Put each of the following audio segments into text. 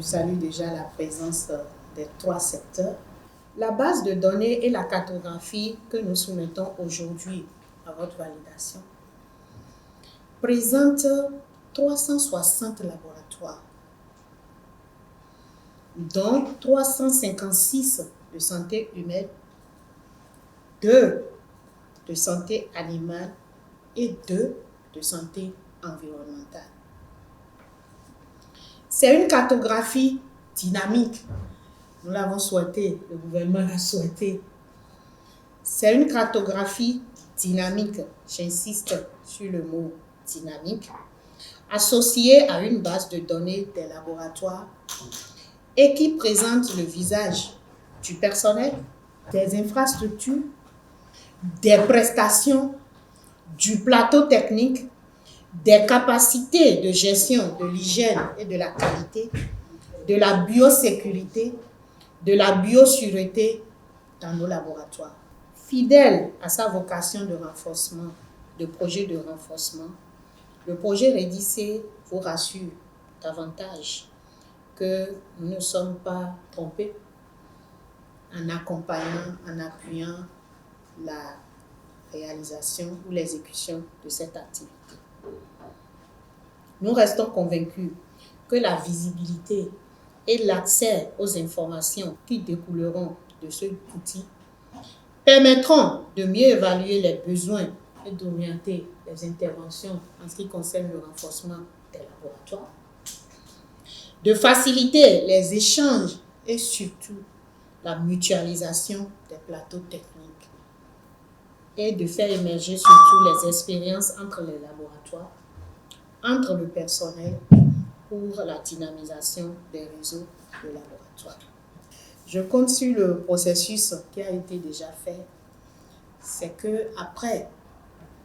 salue déjà la présence des trois secteurs. La base de données et la cartographie que nous soumettons aujourd'hui à votre validation présente 360 laboratoires, dont 356 de santé humaine, 2 de santé animale et 2 de santé environnementale. C'est une cartographie dynamique. Nous l'avons souhaité, le gouvernement l'a souhaité. C'est une cartographie dynamique, j'insiste sur le mot dynamique, associée à une base de données des laboratoires et qui présente le visage du personnel, des infrastructures, des prestations, du plateau technique, des capacités de gestion de l'hygiène et de la qualité, de la biosécurité, de la biosureté dans nos laboratoires. Fidèle à sa vocation de renforcement, de projet de renforcement, le projet REDIC vous rassure davantage que nous ne sommes pas trompés en accompagnant, en appuyant la réalisation ou l'exécution de cette activité. Nous restons convaincus que la visibilité et l'accès aux informations qui découleront de ce outil permettront de mieux évaluer les besoins et d'orienter les interventions en ce qui concerne le renforcement des laboratoires, de faciliter les échanges et surtout la mutualisation des plateaux techniques et de faire émerger surtout les expériences entre les laboratoires, entre le personnel pour la dynamisation des réseaux de laboratoires. Je compte sur le processus qui a été déjà fait. C'est qu'après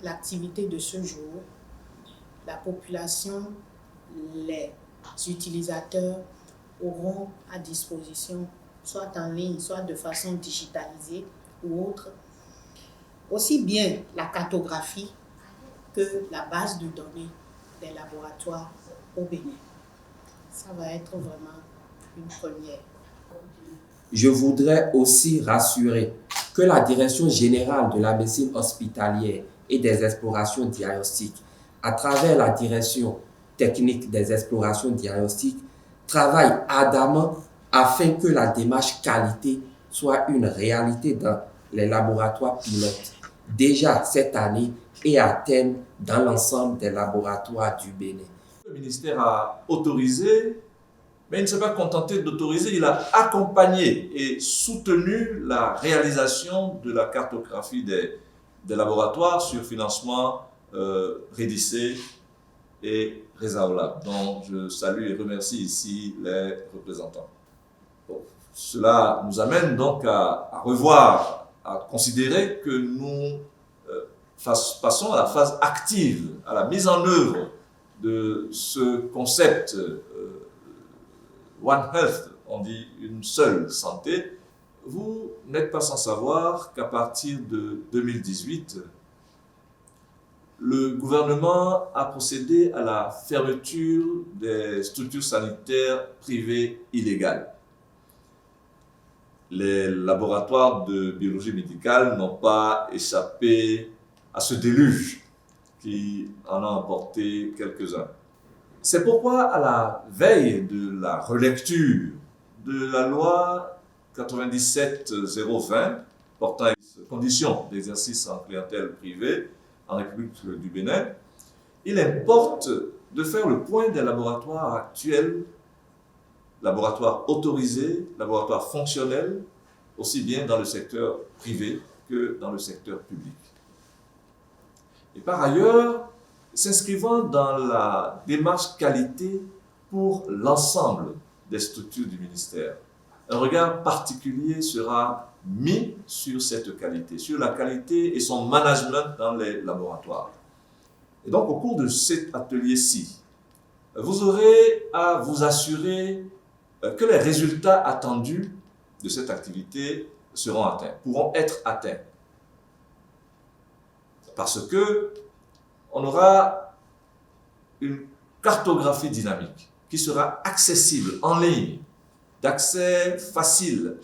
l'activité de ce jour, la population, les utilisateurs auront à disposition, soit en ligne, soit de façon digitalisée ou autre, aussi bien la cartographie que la base de données des laboratoires au Bénin. Ça va être vraiment une première. Je voudrais aussi rassurer que la Direction générale de la médecine hospitalière et des explorations diagnostiques, à travers la Direction technique des explorations diagnostiques, travaille ardemment afin que la démarche qualité soit une réalité dans les laboratoires pilotes, déjà cette année et à terme dans l'ensemble des laboratoires du Bénin. Le ministère a autorisé, mais il ne s'est pas contenté d'autoriser, il a accompagné et soutenu la réalisation de la cartographie des laboratoires sur financement REDIC et Resaolab, dont je salue et remercie ici les représentants. Bon, cela nous amène donc à revoir, à considérer que nous passons à la phase active, à la mise en œuvre de ce concept One Health, on dit une seule santé. Vous n'êtes pas sans savoir qu'à partir de 2018, le gouvernement a procédé à la fermeture des structures sanitaires privées illégales. Les laboratoires de biologie médicale n'ont pas échappé à ce déluge qui en a emporté quelques-uns. C'est pourquoi, à la veille de la relecture de la loi 97-020 portant conditions d'exercice en clientèle privée en République du Bénin, il importe de faire le point des laboratoires actuels, laboratoires autorisés, laboratoires fonctionnels, aussi bien dans le secteur privé que dans le secteur public. Et par ailleurs, s'inscrivant dans la démarche qualité pour l'ensemble des structures du ministère, un regard particulier sera mis sur cette qualité, sur la qualité et son management dans les laboratoires. Et donc, au cours de cet atelier-ci, vous aurez à vous assurer que les résultats attendus de cette activité seront atteints, pourront être atteints. Parce que on aura une cartographie dynamique qui sera accessible en ligne, d'accès facile